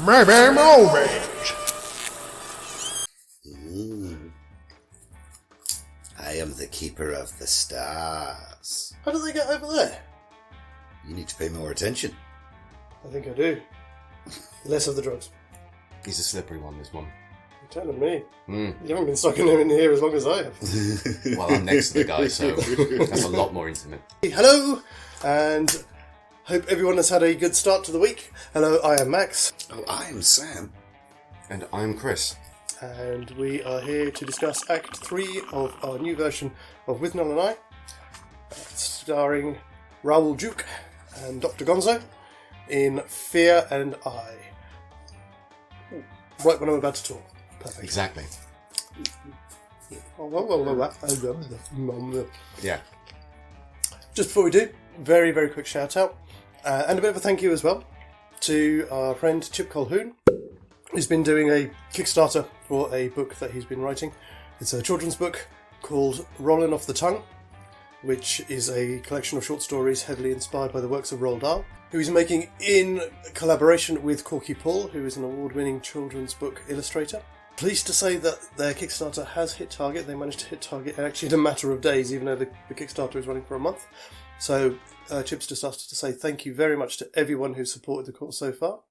Maybe movies. I am the keeper of the stars. How do they get over there? You need to pay more attention. I think I do. Less of the drugs. He's a slippery one, this one. You're telling me. You haven't been stuck in here as long as I have. Well, I'm next to the guy, so that's a lot more intimate. Hello, and hope everyone has had a good start to the week. Hello, I am Max. Oh, I am Sam. And I'm Chris. And we are here to discuss Act 3 of our new version of Withnail and I, starring Roald and Dr. Gonzo in Fear and I. Right when I'm about to talk. Perfect. Exactly. Yeah. Just before we do, very, very quick shout out, and a bit of a thank you as well, to our friend Chip Colquhoun, who's been doing a Kickstarter for a book that he's been writing. It's a children's book called Rolling Off the Tongue, which is a collection of short stories heavily inspired by the works of Roald, who he's making in collaboration with Corky Paul, who is an award-winning children's book illustrator. Pleased to say that their Kickstarter has hit target. They managed to hit target actually in a matter of days, even though the Kickstarter is running for a month. So Chip's just asked to say thank you very much to everyone who's supported the cause so far.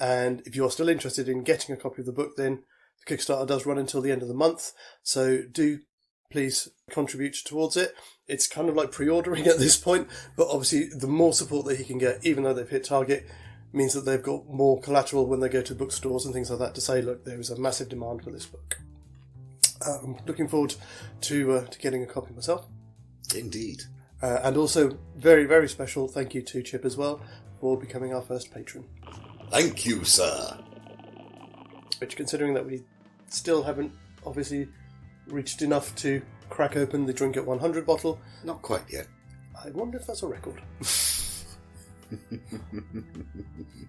And if you're still interested in getting a copy of the book, then the Kickstarter does run until the end of the month. So do please contribute towards it. It's kind of like pre-ordering at this point, but obviously the more support that he can get, even though they've hit target, means that they've got more collateral when they go to bookstores and things like that to say, look, there is a massive demand for this book. I'm looking forward to getting a copy myself. Indeed. And also, very, very special thank you to Chip as well for becoming our first patron. Thank you, sir. Which, considering that we still haven't obviously reached enough to crack open the Drink at 100 bottle. Not quite yet. I wonder if that's a record.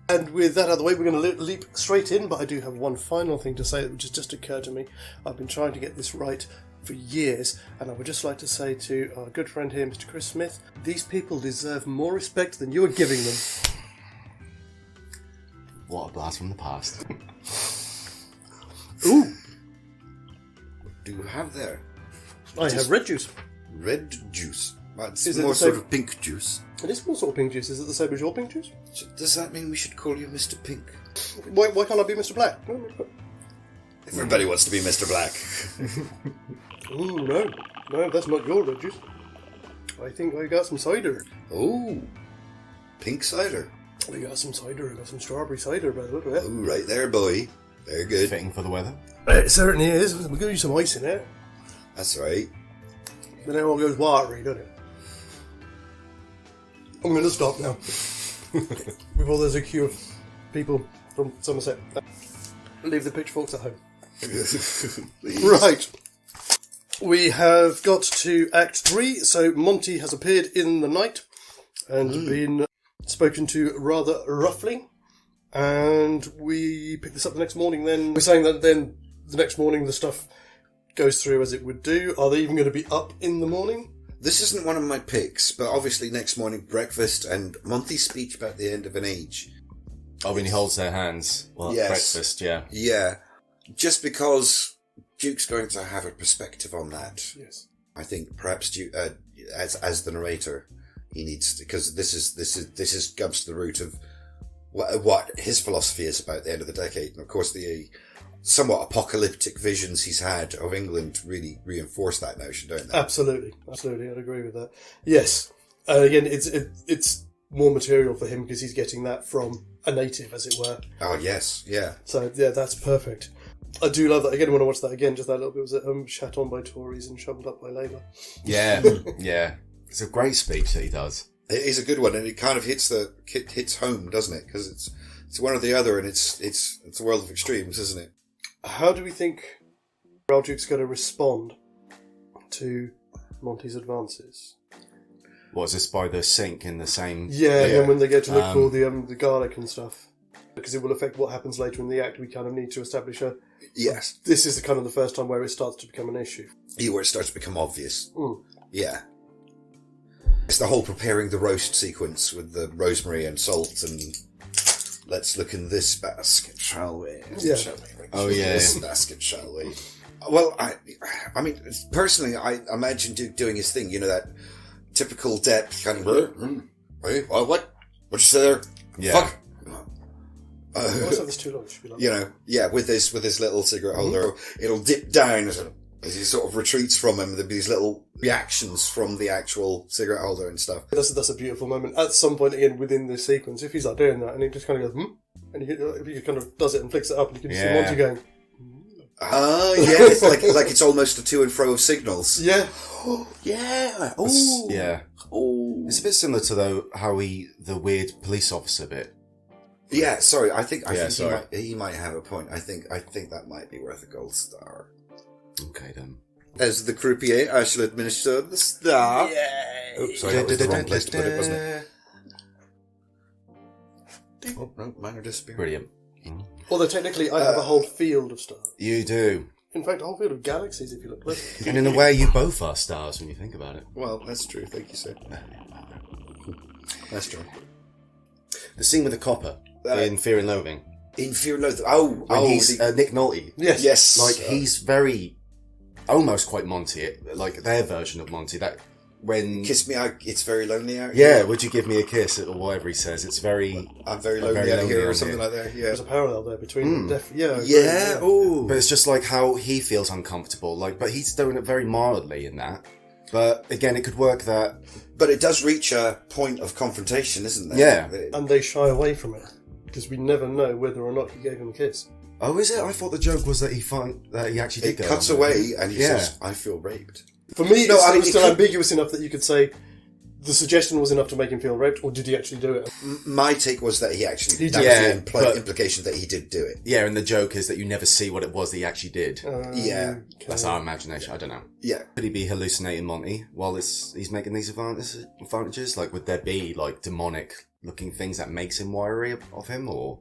And with that out of the way, we're going to leap straight in, but I do have one final thing to say, which has just occurred to me. I've been trying to get this right for years, and I would just like to say to our good friend here, Mr. Kris Smith, these people deserve more respect than you are giving them. What a blast from the past. Ooh! What do you have there? I have red juice. Red juice. Well, it's Is it more the same- sort of pink juice. It is more sort of pink juice. Is it the same as your pink juice? Does that mean we should call you Mr. Pink? Why can't I be Mr. Black? Everybody wants to be Mr. Black. Ooh, no, that's not your red juice. I think I got some cider. Oh, pink cider. We got some cider. I got some strawberry cider, by the look of it. Oh, right there, boy. Very good. Fitting for the weather. It certainly is. We're going to use some ice in it. That's right. Then it all goes watery, doesn't it? I'm going to stop now. Before there's a queue of people from Somerset. Leave the pitchforks at home. Right. We have got to Act 3. So Monty has appeared in the night and been spoken to rather roughly. And we pick this up the next morning then. We're saying that then the next morning the stuff goes through as it would do. Are they even going to be up in the morning? This isn't one of my picks, but obviously next morning breakfast and Monty's speech about the end of an age. Oh, when he holds their hands while at Yes. breakfast, yeah. Yeah, just because Duke's going to have a perspective on that. Yes. I think perhaps Duke, as the narrator, he needs to, because this is comes to the root of what his philosophy is about the end of the decade, and of course the somewhat apocalyptic visions he's had of England really reinforce that notion, don't they? Absolutely, I'd agree with that. Yes, again, it's more material for him because he's getting that from a native, as it were. Oh yes, yeah. So yeah, that's perfect. I do love that. Again, when I watch that again, just that little bit was shat on by Tories and shoveled up by Labour. Yeah, yeah. It's a great speech that he does. It is a good one, and it kind of hits home, doesn't it? Because it's one or the other, and it's a world of extremes, isn't it? How do we think Ralduke's going to respond to Monty's advances? What, is this by the sink in the same... Yeah, and when they go to look for the garlic and stuff. Because it will affect what happens later in the act, we kind of need to establish Yes. This is the first time where it starts to become an issue. Yeah, where it starts to become obvious. Mm. Yeah. It's the whole preparing the roast sequence with the rosemary and salt and let's look in this basket, shall we? Yeah. Shall we? Oh, yeah. This basket, shall we? Well, I mean, personally, I imagine doing his thing, that typical depth kind of, wait, what'd you say there? Yeah. Fuck. What's that? This too long? It should be like With his little cigarette holder, it'll dip down as he sort of retreats from him. There'll be these little reactions from the actual cigarette holder and stuff. That's a beautiful moment. At some point, again, within this sequence, if he's like doing that, and he just kind of goes, and he kind of does it and flicks it up, and you can see Monty going, yeah, it's like it's almost a to and fro of signals. yeah. Yeah. Yeah. Oh. It's a bit similar to the weird police officer bit. Yeah, sorry. I think sorry. he might have a point. I think that might be worth a gold star. Okay then. As the croupier, I shall administer the star. Yeah. Oops, sorry, that was the wrong place to put it, wasn't it? Oh, no, minor disappearance. Brilliant. Although technically, I have a whole field of stars. You do. In fact, a whole field of galaxies, if you look close. And in a way, you both are stars when you think about it. Well, that's true. Thank you, sir. That's true. The scene with the copper in Fear and Loathing. In Fear and Loathing. When he's Nick Nolte. Yes. Like, he's very... almost quite Monty. Like, their version of Monty. That when... Kiss me out, it's very lonely out Yeah, here. would you give me a kiss? Or whatever he says. It's very... I'm very lonely out here, or something like that. Yeah. There's a parallel there between them. Yeah. Oh. But it's just like how he feels uncomfortable. Like, but he's doing it very mildly in that. But again, it could work that... But it does reach a point of confrontation, isn't there? Yeah. And they shy away from it. Because we never know whether or not he gave him a kiss. Oh, is it? I thought the joke was that he actually did It go cuts on. away and he says, I feel raped. For me, No, it was it still could- ambiguous enough that you could say the suggestion was enough to make him feel raped, or did he actually do it? My take was that he actually... He that did. was the but- implication that he did do it. Yeah, and the joke is that you never see what it was that he actually did. Yeah. That's our imagination. I don't know. Yeah. Could he be hallucinating Monty while he's making these advantages? Like, would there be, like, demonic-looking things that makes him wary of him? Or,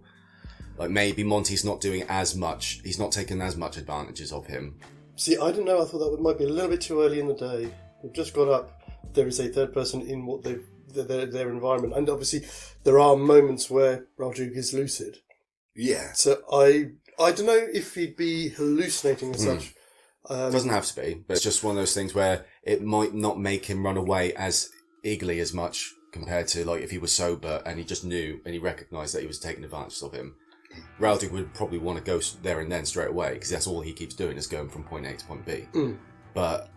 like, maybe Monty's not doing as much... He's not taking as much advantages of him. See, I don't know. I thought that might be a little bit too early in the day. We've just got up. There is a third person in what their environment. And obviously, there are moments where Rajuk is lucid. Yeah. So I don't know if he'd be hallucinating as such. Doesn't have to be, but it's just one of those things where it might not make him run away as eagerly as much compared to, like, if he was sober and he just knew and he recognised that he was taking advantage of him. Raoul would probably want to go there and then straight away because that's all he keeps doing is going from point A to point B. But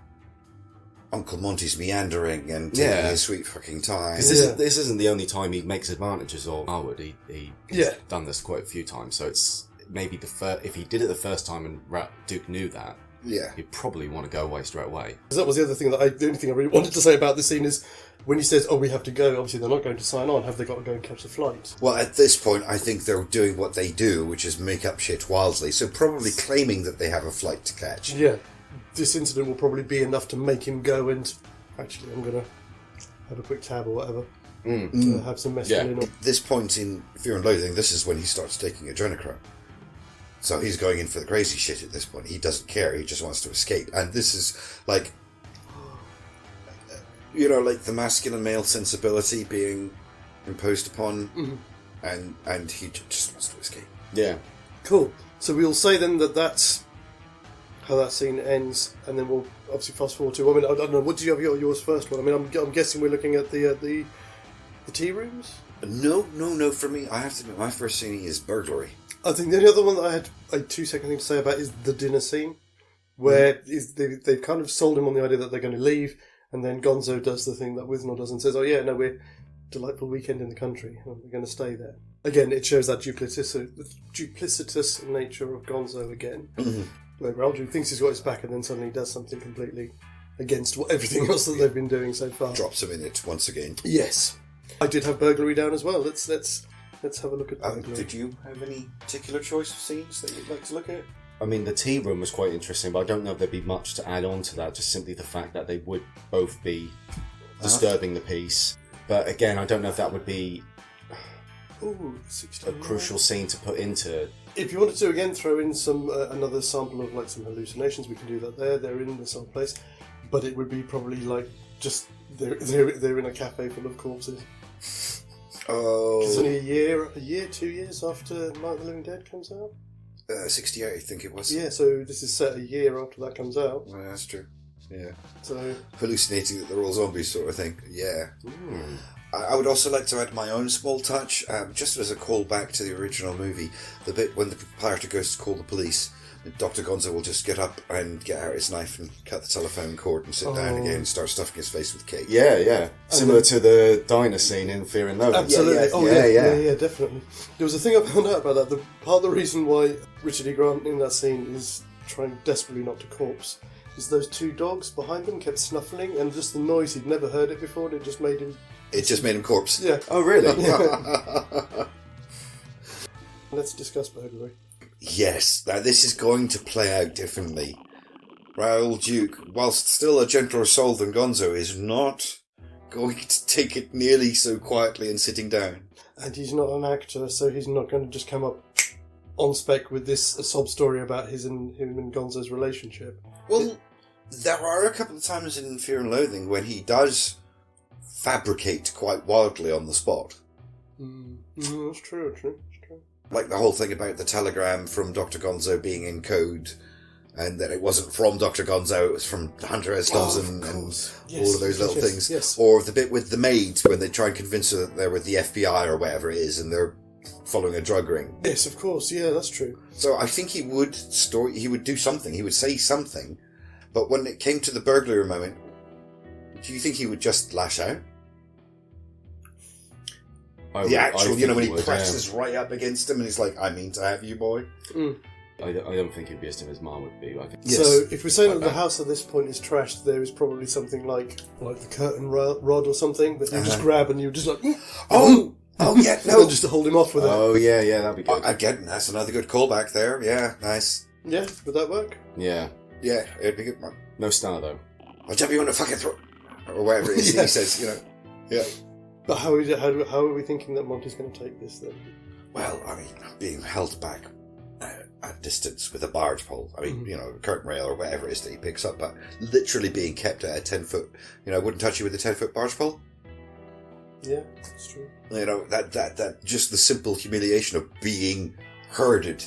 Uncle Monty's meandering and taking his sweet fucking time. because this isn't the only time he makes advantages of Harwood. He's Yeah. done this quite a few times, so it's maybe if he did it the first time and Duke knew that, Yeah. he'd probably want to go away straight away. Because that was the other thing the only thing I really wanted to say about this scene is when he says, "Oh, we have to go." Obviously, they're not going to sign on. Have they got to go and catch the flight? Well, at this point, I think they're doing what they do, which is make up shit wildly. So probably claiming that they have a flight to catch. Yeah, this incident will probably be enough to make him go and actually, I'm going to have a quick tab or whatever. Have some mescaline. At this point in Fear and Loathing, this is when he starts taking adrenochrome. So he's going in for the crazy shit at this point. He doesn't care. He just wants to escape. And this is like, like the masculine male sensibility being imposed upon, and he just wants to escape. Yeah. Cool. So we'll say then that's how that scene ends, and then we'll obviously fast forward to. I mean, I don't know. What did you have yours first one? I mean, I'm guessing we're looking at the tea rooms. No. For me, I have to admit, my first scene is Burglary. I think the only other one that I had a 2-second thing to say about is the dinner scene, where they've kind of sold him on the idea that they're going to leave, and then Gonzo does the thing that Withnail does and says, "Oh yeah, no, we're delightful weekend in the country, and we're going to stay there." Again, it shows that duplicitous nature of Gonzo again. Where Raoul thinks he's got his back, and then suddenly does something completely against everything else that they've been doing so far. Drops him in it once again. Yes, I did have Burglary down as well. Let's have a look at Burglary. Did you have any particular choice of scenes that you'd like to look at? I mean, the tea room was quite interesting, but I don't know if there'd be much to add on to that, just simply the fact that they would both be disturbing the piece. But again, I don't know if that would be Ooh, a 16. crucial scene to put into... If you wanted to again throw in some another sample of like some hallucinations, we can do that there. They're in the same place, but it would be probably like just they're in a cafe full of corpses. It's Oh, only a year, 2 years after Night of the Living Dead comes out. 68, I think it was. Yeah, so this is set a year after that comes out. Well, that's true. Yeah. So Hallucinating that they're all zombies sort of thing. Yeah. I would also like to add my own small touch, just as a callback to the original movie. The bit when the proprietor goes to call the police, Dr. Gonzo will just get up and get out his knife and cut the telephone cord and sit down again and start stuffing his face with cake. Yeah. Similar to the diner scene in Fear and Loathing. absolutely, Yeah. definitely. There was a thing I found out about that. Part of the reason why Richard E. Grant in that scene is trying desperately not to corpse is those two dogs behind them kept snuffling, and just the noise, he'd never heard it before, and it just made him... It just made him corpse. Yeah. Oh, really? Let's discuss Burglary. Yes, now this is going to play out differently. Raoul Duke, whilst still a gentler soul than Gonzo, is not going to take it nearly so quietly and sitting down. And he's not an actor, so he's not going to just come up on spec with this sob story about him and Gonzo's relationship. Well, there are a couple of times in Fear and Loathing when he does fabricate quite wildly on the spot. That's true. Like the whole thing about the telegram from Dr. Gonzo being in code, and that it wasn't from Dr. Gonzo, it was from Hunter S. Thompson, and all of those little things. Yes. Or the bit with the maid, when they try and convince her that they're with the FBI or whatever it is, and they're following a drug ring. Yes, of course. Yeah, that's true. So I think he would do something, he would say something, but when it came to the burglary moment, do you think he would just lash out? When he presses right up against him and he's like, I mean to have you, boy. I don't think he'd be as stiff as Mom would be. I think. Yes. So if we're saying that the house at this point is trashed, there is probably something like the curtain rod or something that you just grab and you just like... Oh yeah, no. just to hold him off with it. Oh, yeah, that'd be good. Again, that's another good callback there. Yeah, nice. Yeah, would that work? Yeah. Yeah, it'd be good. No star, though. I'll jump you on the fucking throat. Or whatever it is he says, Yeah. But how are we thinking that Monty's going to take this then? Well, I mean, being held back at distance with a barge pole. I mean, a curtain rail or whatever it is that he picks up, but literally being kept at a 10-foot, wouldn't touch you with a 10-foot barge pole. Yeah, that's true. That just the simple humiliation of being herded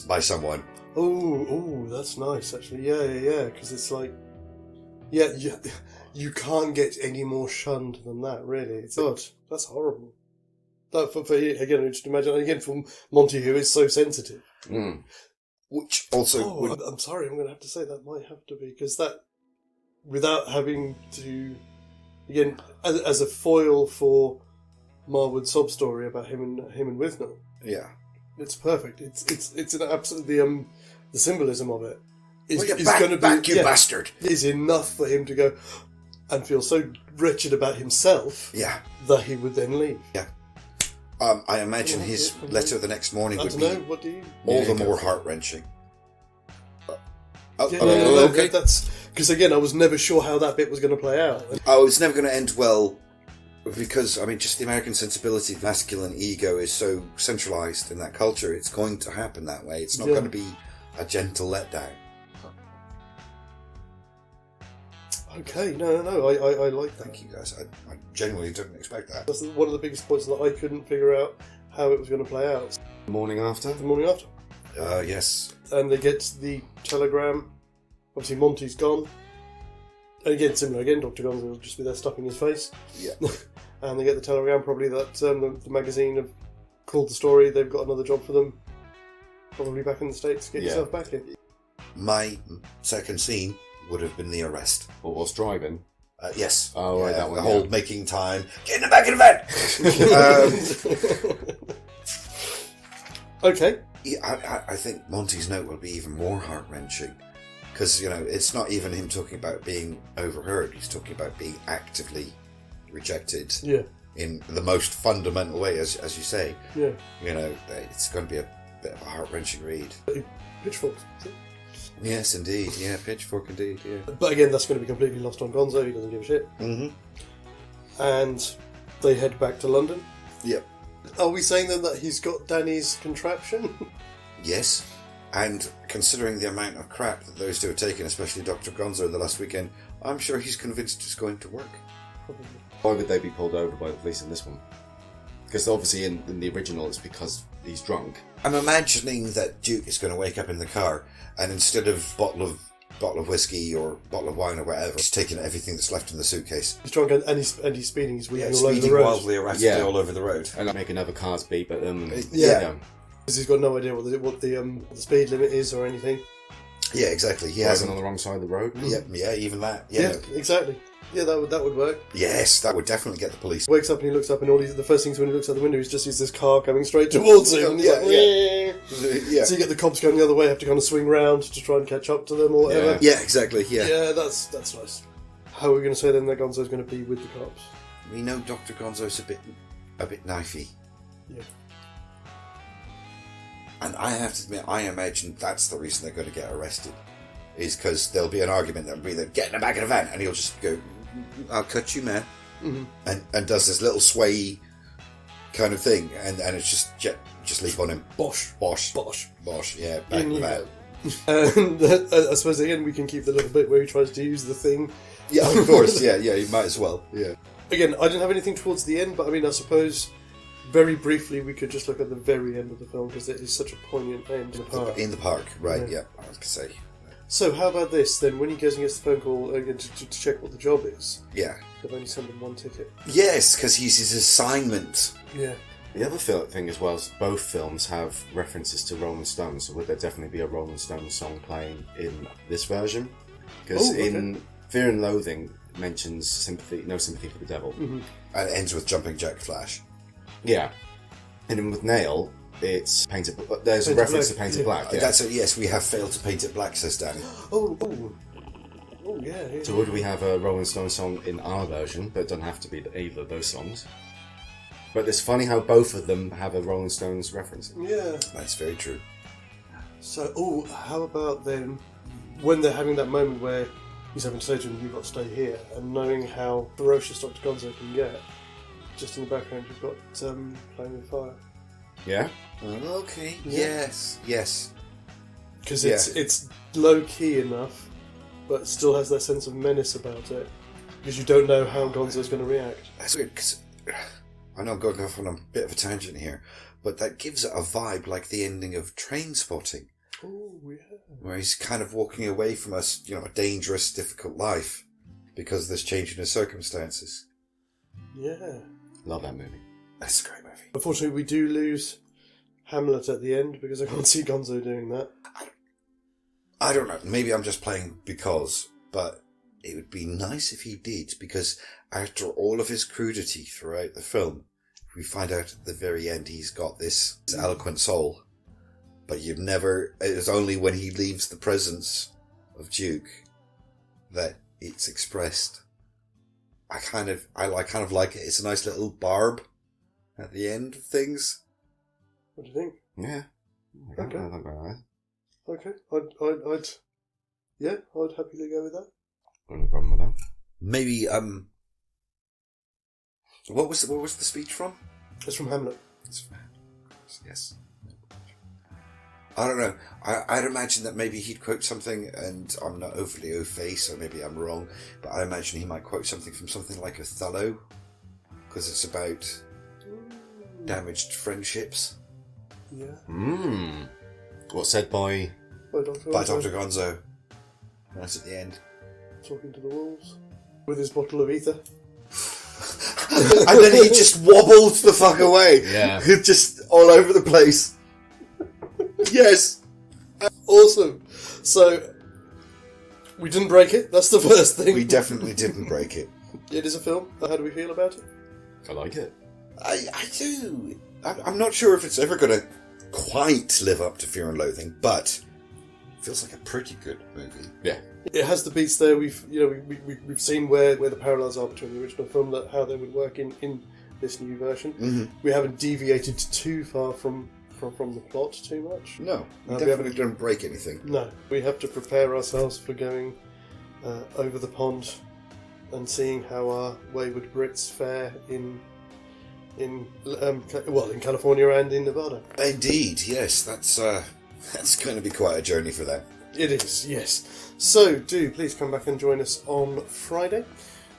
by someone. Oh, that's nice, actually. Yeah, because it's like... Yeah, you can't get any more shunned than that, really. It's odd. That's horrible. That for again, just imagine, again, from Monty, who is so sensitive. Which also I'm sorry, I'm going to have to say that might have to be, because that, without having to, again, as a foil for Marwood's sob story about him and Withnail. Yeah. It's perfect. It's an absolutely, the symbolism of it is back, going to be... you bastard! Is enough for him to go and feel so wretched about himself that he would then leave. Yeah. I imagine his letter the next morning would be what do you... all the more heart-wrenching. Okay. That's because, again, I was never sure how that bit was going to play out. Oh, it's never going to end well because, I mean, just the American sensibility of masculine ego is so centralised in that culture. It's going to happen that way. It's not going to be a gentle letdown. Okay, no, I like that. Thank you, guys. I genuinely didn't expect that. That's one of the biggest points that I couldn't figure out how it was going to play out. The morning after? The morning after. Yes. And they get the telegram. Obviously, Monty's gone. And again, similar again, Dr. Gonzo will just be there stuffing his face. Yeah. And they get the telegram, probably that the magazine have called the story, they've got another job for them. Probably back in the States, get yourself back in. My second scene would have been the arrest. Or was driving? Yes. Oh, right, that one. The whole making time. Get in the back of the van! Okay. Yeah, I think Monty's note will be even more heart-wrenching. Because, it's not even him talking about being overheard. He's talking about being actively rejected. Yeah. In the most fundamental way, as you say. Yeah. It's going to be a bit of a heart-wrenching read. Pitchforks. Yes, indeed. Yeah, pitchfork indeed, yeah. But again, that's going to be completely lost on Gonzo. He doesn't give a shit. Mm-hmm. And they head back to London. Yep. Are we saying then that he's got Danny's contraption? Yes. And considering the amount of crap that those two have taken, especially Dr. Gonzo the last weekend, I'm sure he's convinced it's going to work. Probably. Why would they be pulled over by the police in this one? Because obviously in the original it's because he's drunk. I'm imagining that Duke is going to wake up in the car, and instead of bottle of whiskey or bottle of wine or whatever, he's taking everything that's left in the suitcase. He's drunk and he's speeding. He's weaving all over the Speeding road. wildly erratically all over the road. And making other cars beep at them. And, Yeah. Because he's got no idea what the speed limit is or anything. Yeah, exactly. He Driving hasn't on the wrong side of the road. Yeah, even that. Yeah, No. exactly. Yeah, that would work. Yes, that would definitely get the police. Wakes up and he looks up and the first things when he looks out the window is just sees this car coming straight towards him. And he's like, Yeah. So you get the cops going the other way, have to kind of swing round to try and catch up to them or whatever. Yeah, exactly. Yeah. Yeah, that's nice. How are we going to say then that Gonzo's going to be with the cops? We know Dr. Gonzo's a bit knifey. Yeah. And I have to admit, I imagine that's the reason they're going to get arrested. Is because there'll be an argument that'll be that get in the back of the van, and he'll just go, "I'll cut you, man," and does this little sway kind of thing, and it's just leap on him. Bosh. Yeah, back in the van. And I suppose again we can keep the little bit where he tries to use the thing. Yeah, of course. Yeah, you might as well. Yeah. Again, I didn't have anything towards the end, but I mean, I suppose very briefly we could just look at the very end of the film because it is such a poignant end in the park. In the park, right? Yeah, I was gonna say. So how about this then? When he goes and gets the phone call again to check what the job is, Yeah. they've only sent him one ticket. Yes, because he's his assignment. Yeah. The other thing as well is both films have references to Rolling Stones, so would there definitely be a Rolling Stones song playing in this version? Because in Fear and Loathing it mentions no sympathy for the devil. And it ends with Jumping Jack Flash. Yeah. And in Withnail, it's painted. There's a Painted reference Black, to Painted yeah. Black. Yeah. That's it. Yes, we have failed to paint it black, says Danny. Oh, yeah. So would we have a Rolling Stones song in our version? But it doesn't have to be either of those songs. But it's funny how both of them have a Rolling Stones reference. Yeah. That's very true. So, how about then when they're having that moment where he's having to say to him, "You've got to stay here," and knowing how ferocious Dr. Gonzo can get, just in the background you've got Playing with Fire. Yeah? Okay. Yeah. Yes. Because it's low key enough, but still has that sense of menace about it. Because you don't know how Gonzo's going to react. That's weird, because I know I'm going off on a bit of a tangent here, but that gives it a vibe like the ending of Trainspotting, Oh, yeah. where he's kind of walking away from a dangerous, difficult life because of this change in his circumstances. Yeah. Love that movie. That's a great movie. Unfortunately, we do lose Hamlet at the end because I can't see Gonzo doing that. I don't know. Maybe I'm just playing because, but it would be nice if he did, because after all of his crudity throughout the film, we find out at the very end he's got this eloquent soul. But it's only when he leaves the presence of Duke that it's expressed. I kind of like it. It's a nice little barb at the end of things. What do you think? Yeah. Okay. I think that. Okay. I'd happily go with that. No problem with that. Maybe what was the speech from? It's from Hamlet. Yes. I don't know. I'd imagine that maybe he'd quote something, and I'm not overly au fait, so maybe I'm wrong, but I imagine he might quote something from something like Othello, because it's about damaged friendships. Yeah. What's said by... By Dr. Gonzo. Right at the end. Talking to the wolves. With his bottle of ether. And then he just wobbled the fuck away. Yeah. Just all over the place. Yes. Awesome. So, we didn't break it. That's the first thing. We definitely didn't break it. It is a film. How do we feel about it? I like it. I do. I'm not sure if it's ever going to quite live up to Fear and Loathing, but it feels like a pretty good movie. Yeah. It has the beats there. We've seen where the parallels are between the original film, how they would work in this new version. Mm-hmm. We haven't deviated too far from the plot too much. No, we we definitely haven't- don't break anything. No, we have to prepare ourselves for going over the pond and seeing how our wayward Brits fare in California and in Nevada. Indeed, yes, that's going to be quite a journey for them. It is, yes. So do please come back and join us on Friday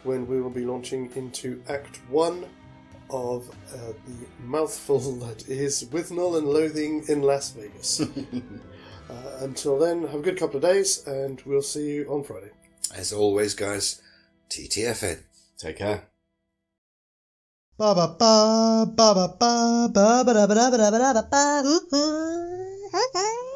when we will be launching into Act 1 of the mouthful that is Withnail and Loathing in Las Vegas. Until then, have a good couple of days, and we'll see you on Friday. As always, guys, TTFN. Take care. Ba ba ba ba ba ba ba ba ba ba ba ba ba ba ba.